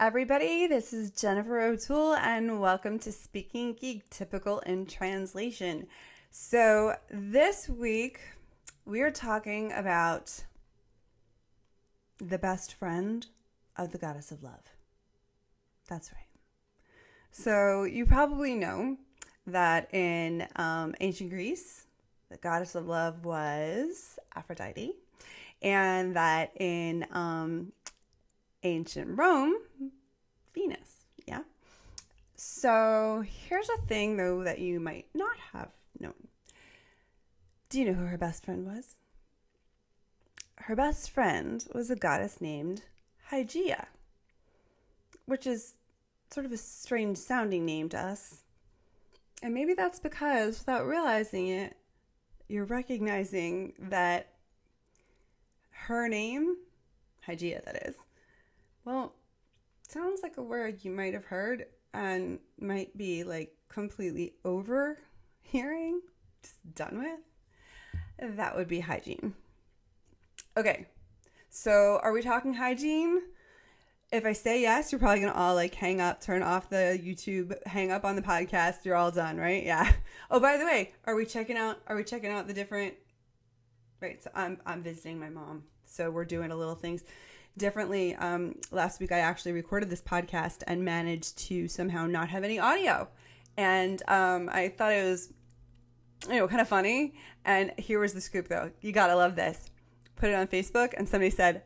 everybody. This is Jennifer O'Toole, and welcome to Speaking Geek, Typical in Translation. So this week, we are talking about the best friend of the goddess of love. That's right. So you probably know that in ancient Greece, the goddess of love was Aphrodite, and that in ancient Rome, Venus. Yeah. So here's a thing, though, that you might not have known. Do you know who her best friend was? Her best friend was a goddess named Hygeia, which is sort of a strange sounding name to us. And maybe that's because, without realizing it, you're recognizing that her name, Hygeia that is, well, sounds like a word you might have heard and might be like completely overhearing, just done with. That would be hygiene. Okay, so are we talking hygiene? If I say yes, you're probably going to all like hang up, turn off the YouTube, hang up on the podcast. You're all done, right? Yeah. Oh, by the way, are we checking out the different, right? So I'm visiting my mom. So we're doing a little things differently. Last week I actually recorded this podcast and managed to somehow not have any audio. And I thought it was, kind of funny. And here was the scoop though. You gotta love this. Put it on Facebook and somebody said,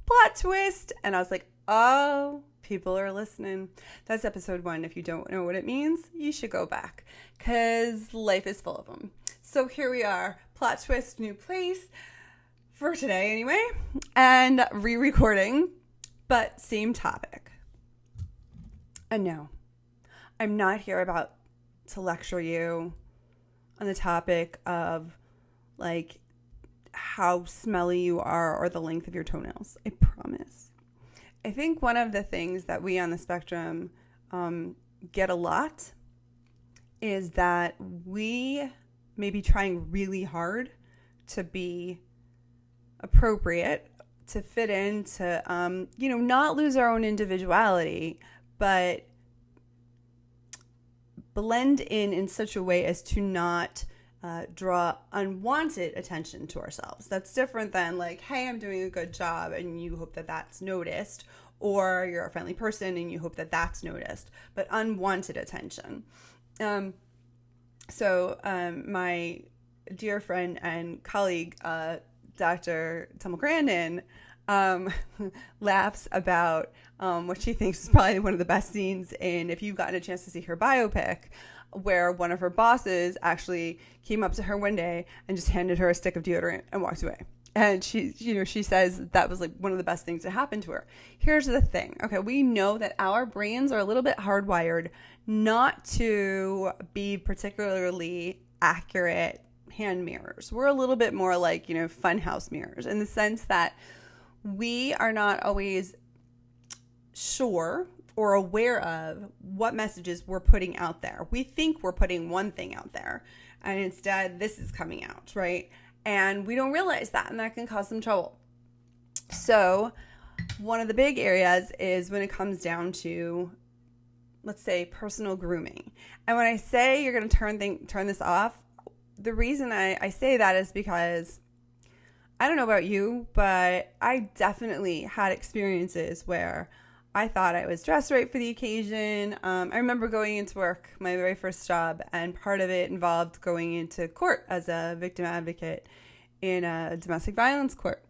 plot twist. And I was like, oh, people are listening. That's episode 1. If you don't know what it means, you should go back because life is full of them. So here we are, plot twist, new place. For today anyway, and re-recording, but same topic. And no, I'm not here to lecture you on the topic of like how smelly you are or the length of your toenails. I promise. I think one of the things that we on the spectrum get a lot is that we may be trying really hard to be appropriate, to fit in, to not lose our own individuality, but blend in such a way as to not draw unwanted attention to ourselves. That's different than like, hey, I'm doing a good job and you hope that that's noticed, or you're a friendly person and you hope that that's noticed, but unwanted attention. So my dear friend and colleague, Dr. Tumble Grandin, laughs about what she thinks is probably one of the best scenes in, if you've gotten a chance to see her biopic, where one of her bosses actually came up to her one day and just handed her a stick of deodorant and walked away. And she says that was like one of the best things that happened to her. Here's the thing. Okay, we know that our brains are a little bit hardwired not to be particularly accurate hand mirrors. We're a little bit more like, funhouse mirrors in the sense that we are not always sure or aware of what messages we're putting out there. We think we're putting one thing out there and instead this is coming out, right? And we don't realize that, and that can cause some trouble. So one of the big areas is when it comes down to, let's say, personal grooming. And when I say you're going to turn this off, the reason I say that is because I don't know about you, but I definitely had experiences where I thought I was dressed right for the occasion. I remember going into work, my very first job, and part of it involved going into court as a victim advocate in a domestic violence court.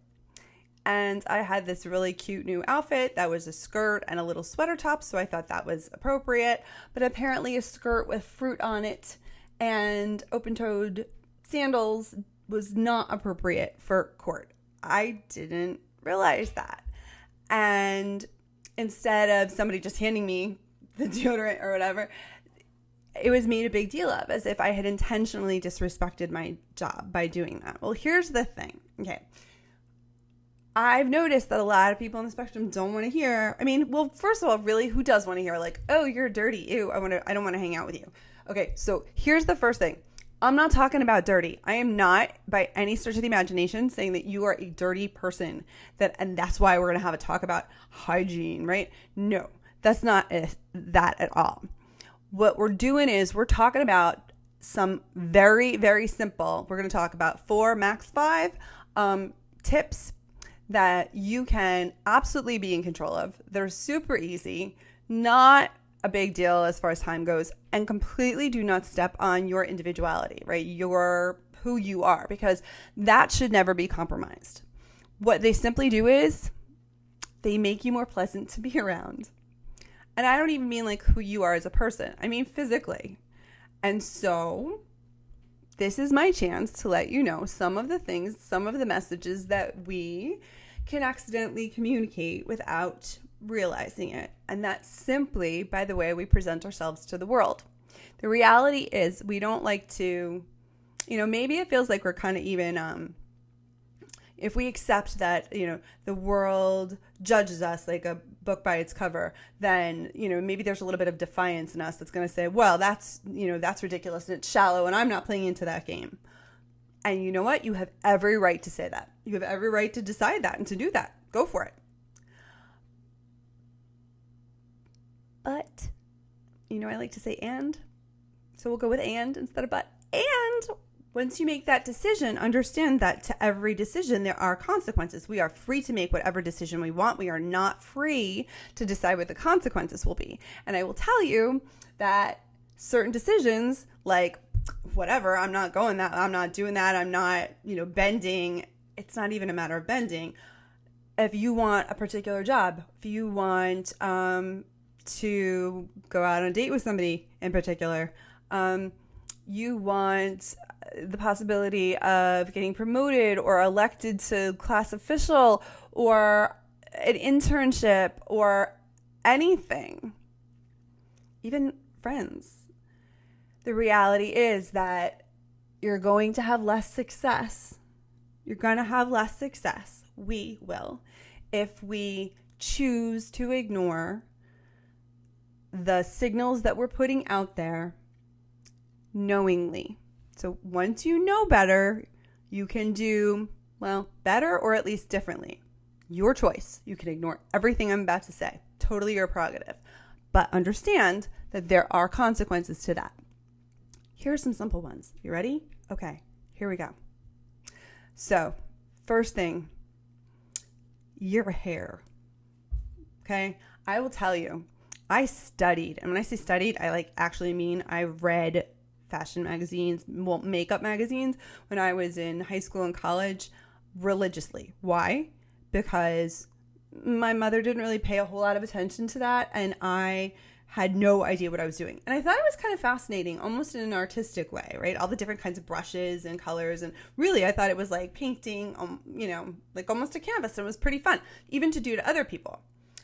And I had this really cute new outfit that was a skirt and a little sweater top, so I thought that was appropriate. But apparently a skirt with fruit on it and open-toed sandals was not appropriate for court. I didn't realize that. And instead of somebody just handing me the deodorant or whatever, it was made a big deal of, as if I had intentionally disrespected my job by doing that. Well, here's the thing. Okay. I've noticed that a lot of people on the spectrum don't want to hear. I mean, well, first of all, really, who does want to hear like, oh, you're dirty. Ew, I don't want to hang out with you. Okay, so here's the first thing. I'm not talking about dirty. I am not, by any stretch of the imagination, saying that you are a dirty person, and that's why we're going to have a talk about hygiene, right? No, That's not that at all. What we're doing is we're talking about some very, very simple, we're going to talk about 4, max 5 tips that you can absolutely be in control of. They're super easy, not a big deal as far as time goes, and completely do not step on your individuality, right? Who you are, because that should never be compromised. What they simply do is they make you more pleasant to be around. And I don't even mean like who you are as a person. I mean physically. And so this is my chance to let you know some of the things, some of the messages that we can accidentally communicate without realizing it. And that's simply by the way we present ourselves to the world. The reality is we don't like to, maybe it feels like we're kind of even, if we accept that, the world judges us like a book by its cover, then, maybe there's a little bit of defiance in us that's going to say, well, that's ridiculous and it's shallow and I'm not playing into that game. And you know what? You have every right to say that. You have every right to decide that and to do that. Go for it. But, I like to say and. So we'll go with and instead of but. And once you make that decision, understand that to every decision, there are consequences. We are free to make whatever decision we want. We are not free to decide what the consequences will be. And I will tell you that certain decisions, like whatever, I'm not doing that, I'm not, bending. It's not even a matter of bending. If you want a particular job, if you want to go out on a date with somebody in particular, you want the possibility of getting promoted or elected to class official or an internship or anything, even friends. The reality is that you're going to have less success. You're going to have less success. We will, if we choose to ignore the signals that we're putting out there knowingly. So once you know better, you can do, better or at least differently. Your choice. You can ignore everything I'm about to say. Totally your prerogative. But understand that there are consequences to that. Here are some simple ones. You ready? Okay, here we go. So, first thing, your hair. Okay? I will tell you, I studied. And when I say studied, I actually mean I read fashion magazines, makeup magazines when I was in high school and college religiously. Why? Because my mother didn't really pay a whole lot of attention to that, and I had no idea what I was doing. And I thought it was kind of fascinating, almost in an artistic way, right? All the different kinds of brushes and colors, and really I thought it was like painting, like almost a canvas, and it was pretty fun, even to do to other people.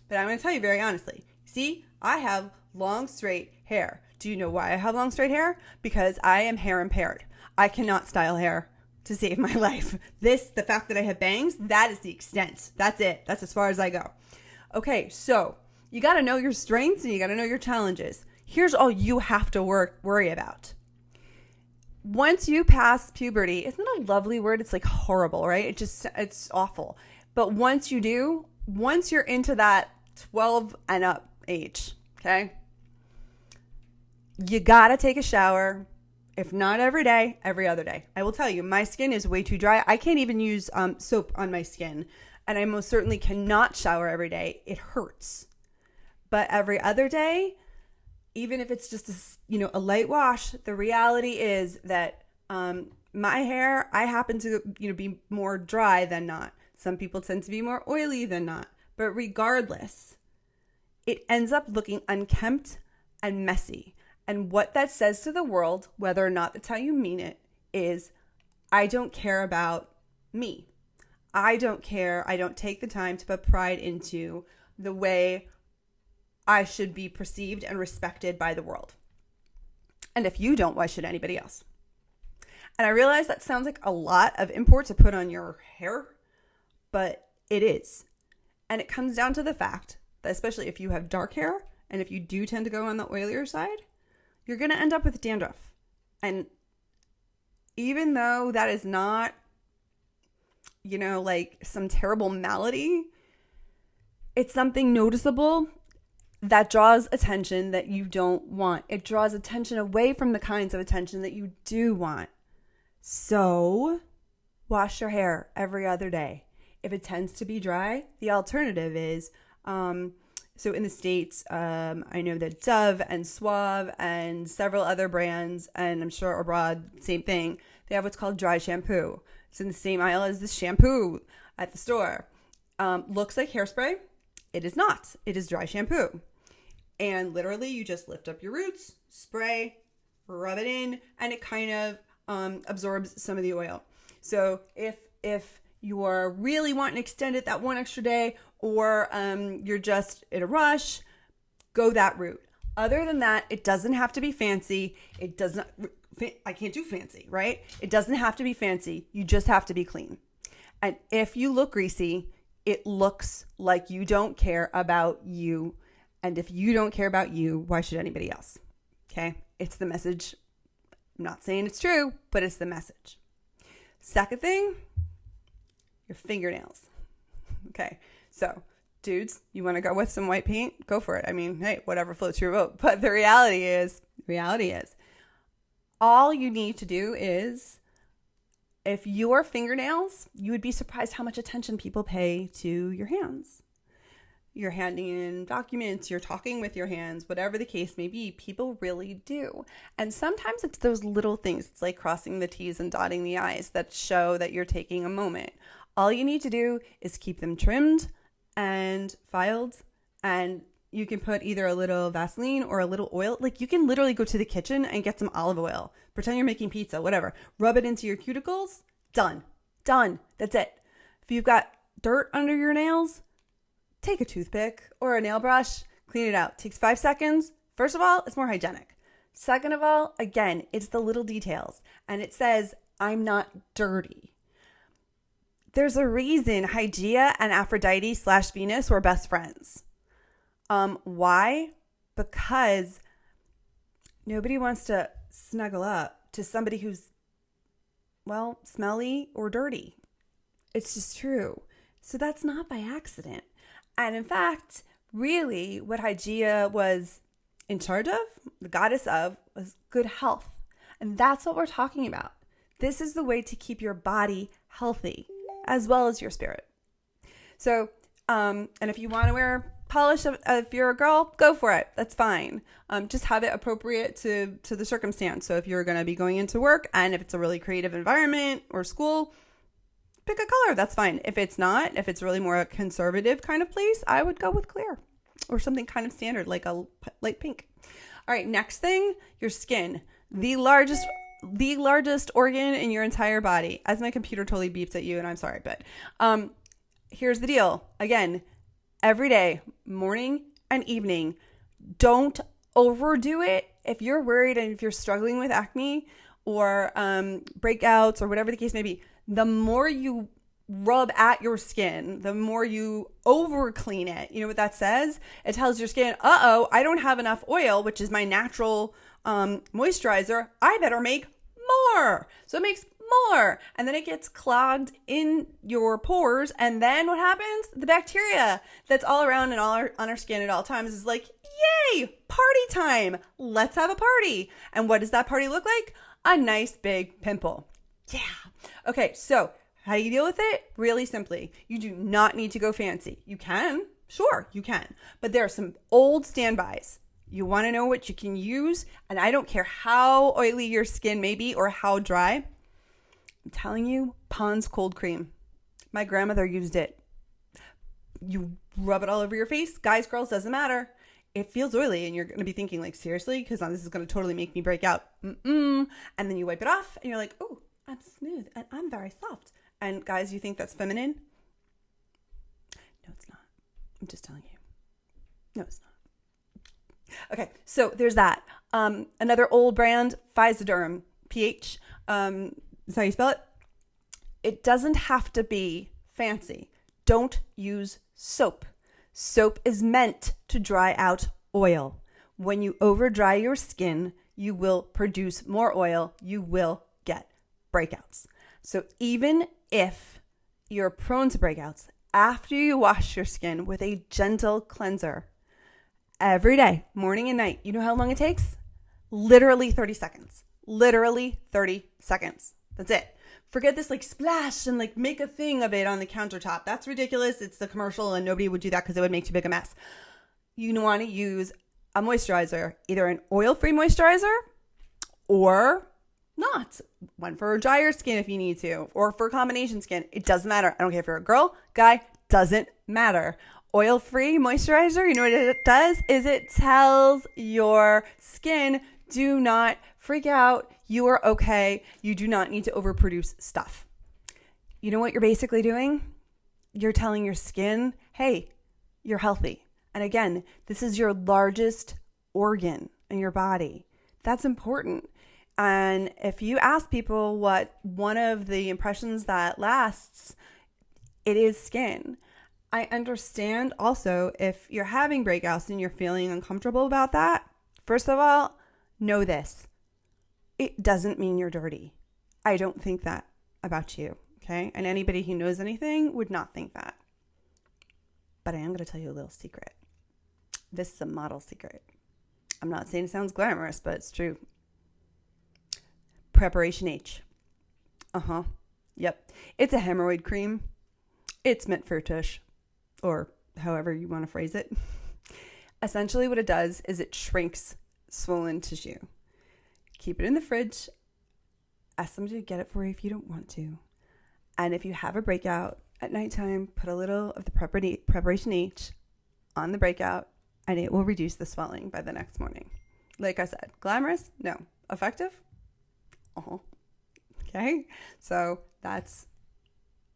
But I'm going to tell you very honestly, see, I have long, straight hair. Do you know why I have long, straight hair? Because I am hair impaired. I cannot style hair to save my life. The fact that I have bangs, that is the extent. That's it. That's as far as I go. Okay, so you got to know your strengths and you got to know your challenges. Here's all you have to worry about. Once you pass puberty, isn't that a lovely word? It's like horrible, right? It's awful. But once you're into that 12 and up age, okay? You gotta take a shower. If not every day, every other day. I will tell you, my skin is way too dry. I can't even use soap on my skin. And I most certainly cannot shower every day. It hurts. But every other day, even if it's just a light wash, the reality is that my hair, I happen to be more dry than not. Some people tend to be more oily than not. But regardless, it ends up looking unkempt and messy. And what that says to the world, whether or not that's how you mean it, is I don't care about me. I don't care. I don't take the time to put pride into the way I should be perceived and respected by the world. And if you don't, why should anybody else? And I realize that sounds like a lot of import to put on your hair, but it is. And it comes down to the fact that especially if you have dark hair and if you do tend to go on the oilier side, you're going to end up with dandruff. And even though that is not, like some terrible malady, it's something noticeable that draws attention that you don't want. It draws attention away from the kinds of attention that you do want. So wash your hair every other day. If it tends to be dry, the alternative is, so in the States, I know that Dove and Suave and several other brands, and I'm sure abroad, same thing, they have what's called dry shampoo. It's in the same aisle as the shampoo at the store. Looks like hairspray. It is not. It is dry shampoo. And literally you just lift up your roots, spray, rub it in, and it kind of absorbs some of the oil. So if you're really wanting to extend it that one extra day, or you're just in a rush, go that route. Other than that, it doesn't have to be fancy. It doesn't. I can't do fancy, right? It doesn't have to be fancy. You just have to be clean. And if you look greasy, it looks like you don't care about you. And if you don't care about you, why should anybody else? Okay? It's the message. I'm not saying it's true, but it's the message. Second thing, your fingernails. Okay, so dudes, you want to go with some white paint? Go for it. I mean, hey, whatever floats your boat. But the reality is, all you need to do is, if your fingernails, you would be surprised how much attention people pay to your hands. You're handing in documents, you're talking with your hands, whatever the case may be, people really do. And sometimes it's those little things. It's like crossing the T's and dotting the I's that show that you're taking a moment. All you need to do is keep them trimmed and filed, and you can put either a little Vaseline or a little oil. Like, you can literally go to the kitchen and get some olive oil. Pretend you're making pizza, whatever. Rub it into your cuticles. Done. That's it. If you've got dirt under your nails, take a toothpick or a nail brush, clean it out. Takes 5 seconds. First of all, it's more hygienic. Second of all, again, it's the little details. And it says, I'm not dirty. There's a reason Hygeia and Aphrodite/Venus were best friends. Why? Because nobody wants to snuggle up to somebody who's, well, smelly or dirty. It's just true. So that's not by accident. And in fact, really what Hygeia was in charge of, the goddess of, was good health. And that's what we're talking about. This is the way to keep your body healthy, as well as your spirit. So, and if you want to wear polish, if you're a girl, go for it. That's fine. Just have it appropriate to the circumstance. So if you're going to be going into work, and if it's a really creative environment or school, pick a color. That's fine. If it's not, if it's really more a conservative kind of place, I would go with clear or something kind of standard, like a light pink. All right. Next thing, your skin, the largest organ in your entire body. As my computer totally beeps at you, and I'm sorry, but here's the deal. Again, every day, morning and evening, don't overdo it. If you're worried and if you're struggling with acne or breakouts or whatever the case may be, the more you rub at your skin, the more you over clean it. You know what that says? It tells your skin, I don't have enough oil, which is my natural moisturizer. I better make more. So it makes more. And then it gets clogged in your pores. And then what happens? The bacteria that's all around and on our skin at all times is like, yay, party time. Let's have a party. And what does that party look like? A nice big pimple. Yeah. Okay, so how do you deal with it? Really simply, you do not need to go fancy. You can, sure, you can. But there are some old standbys. You want to know what you can use, and I don't care how oily your skin may be or how dry. I'm telling you, Pond's cold cream. My grandmother used it. You rub it all over your face. Guys, girls, doesn't matter. It feels oily, and you're going to be thinking, like, seriously? Because this is going to totally make me break out. And then you wipe it off, and you're like, oh, I'm smooth, and I'm very soft. And guys, you think that's feminine? No, it's not. I'm just telling you. No, it's not. Okay, so there's that. Another old brand, Physoderm, PH. Is how you spell it. It doesn't have to be fancy. Don't use soap. Soap is meant to dry out oil. When you over dry your skin, you will produce more oil. You will get breakouts. So even if you're prone to breakouts, after you wash your skin with a gentle cleanser, every day, morning and night. You know how long it takes? Literally 30 seconds. Literally 30 seconds. That's it. Forget this like splash and like make a thing of it on the countertop. That's ridiculous. It's the commercial and nobody would do that because it would make too big a mess. You want to use a moisturizer, either an oil-free moisturizer or not. One for drier skin if you need to, or for combination skin. It doesn't matter. I don't care if you're a girl, guy, doesn't matter. Oil-free moisturizer, you know what it does? Is it tells your skin, do not freak out. You are okay. You do not need to overproduce stuff. You know what you're basically doing? You're telling your skin, hey, you're healthy. And again, this is your largest organ in your body. That's important. And if you ask people what one of the impressions that lasts, it is skin. I understand also if you're having breakouts and you're feeling uncomfortable about that, first of all, know this. It doesn't mean you're dirty. I don't think that about you, okay? And anybody who knows anything would not think that. But I am going to tell you a little secret. This is a model secret. I'm not saying it sounds glamorous, but it's true. Preparation H. Yep. It's a hemorrhoid cream. It's meant for tush, or however you want to phrase it. Essentially what it does is it shrinks swollen tissue. Keep it in the fridge. Ask somebody to get it for you if you don't want to. And if you have a breakout at nighttime, put a little of the Preparation H on the breakout, and it will reduce the swelling by the next morning. Like I said, glamorous? No. Effective? Okay. So that's,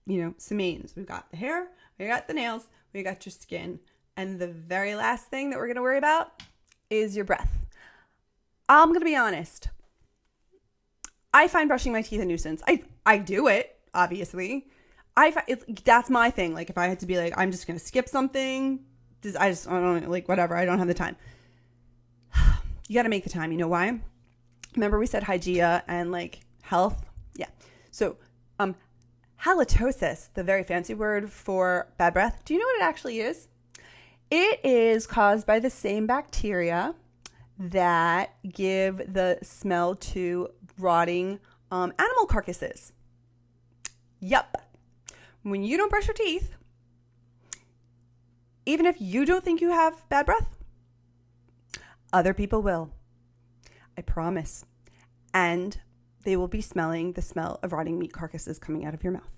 some means. We've got the hair, we got the nails, we got your skin. And the very last thing that we're going to worry about is your breath. I'm going to be honest. I find brushing my teeth a nuisance. I do it, obviously. That's my thing. Like if I had to be like, I'm just going to skip something, I don't like whatever. I don't have the time. You got to make the time. You know why? Remember we said hygiene and like health? Yeah. So halitosis, the very fancy word for bad breath. Do you know what it actually is? It is caused by the same bacteria that give the smell to rotting animal carcasses. Yep. When you don't brush your teeth, even if you don't think you have bad breath, other people will. I promise. And they will be smelling the smell of rotting meat carcasses coming out of your mouth.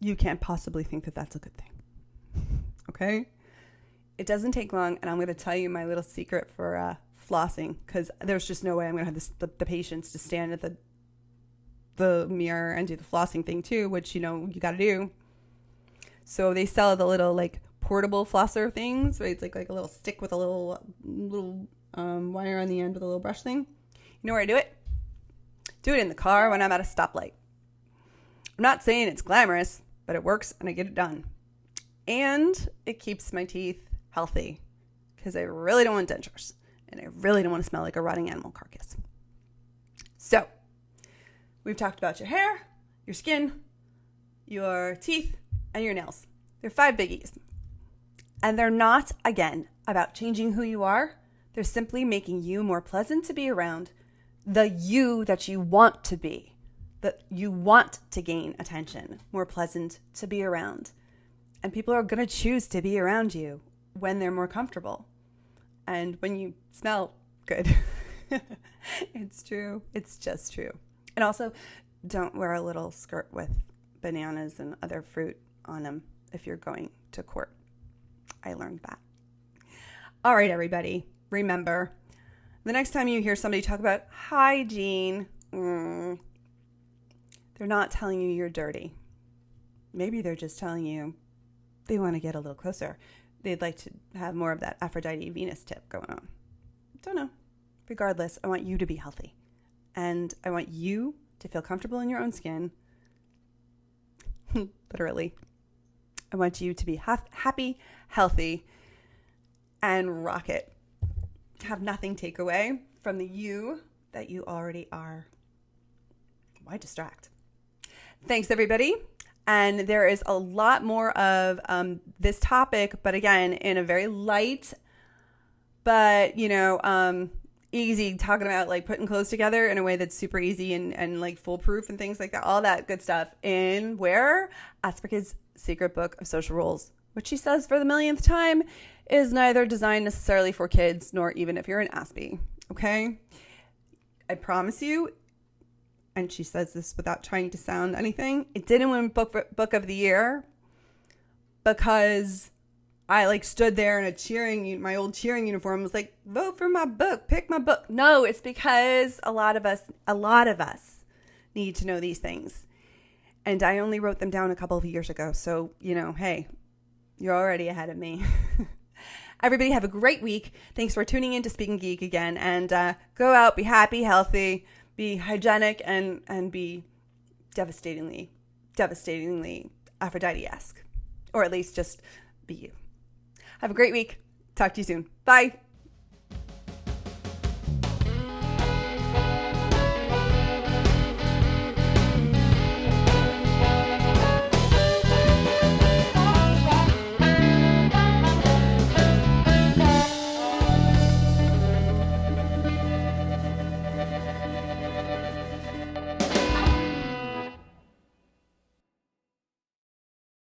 You can't possibly think that that's a good thing. Okay? It doesn't take long, and I'm going to tell you my little secret for flossing, because there's just no way I'm going to have the patience to stand at the mirror and do the flossing thing too, which, you got to do. So they sell the little, like, portable flosser things, right? It's like a little stick with a little wire on the end with a little brush thing. You know where I do it? Do it in the car when I'm at a stoplight. I'm not saying it's glamorous, but it works and I get it done. And it keeps my teeth healthy because I really don't want dentures and I really don't want to smell like a rotting animal carcass. So we've talked about your hair, your skin, your teeth, and your nails. They're 5 biggies. And they're not, again, about changing who you are. They're simply making you more pleasant to be around, the you that you want to be, that you want to gain attention, more pleasant to be around. And people are going to choose to be around you when they're more comfortable and when you smell good. It's true. It's just true. And also, don't wear a little skirt with bananas and other fruit on them if you're going to court. I learned that. All right, everybody. Remember, the next time you hear somebody talk about hygiene, they're not telling you you're dirty. Maybe they're just telling you they want to get a little closer. They'd like to have more of that Aphrodite Venus tip going on. Don't know. Regardless, I want you to be healthy. And I want you to feel comfortable in your own skin. Literally. I want you to be happy, healthy, and rock it. Have nothing take away from the you that you already are. Why distract? Thanks, everybody. And there is a lot more of this topic, but again, in a very light, but easy, talking about like putting clothes together in a way that's super easy and like foolproof and things like that, all that good stuff in where Asperger's Secret Book of Social Rules, which she says for the millionth time is neither designed necessarily for kids nor even if you're an Aspie. Okay, I promise you, and she says this without trying to sound anything, it didn't win book of the year because I like stood there in my old cheering uniform, was like, vote for my book, pick my book. No, it's because a lot of us need to know these things. And I only wrote them down a couple of years ago. So, hey, you're already ahead of me. Everybody have a great week. Thanks for tuning in to Speaking Geek again. And go out, be happy, healthy, be hygienic, and be devastatingly Aphrodite-esque. Or at least just be you. Have a great week. Talk to you soon. Bye.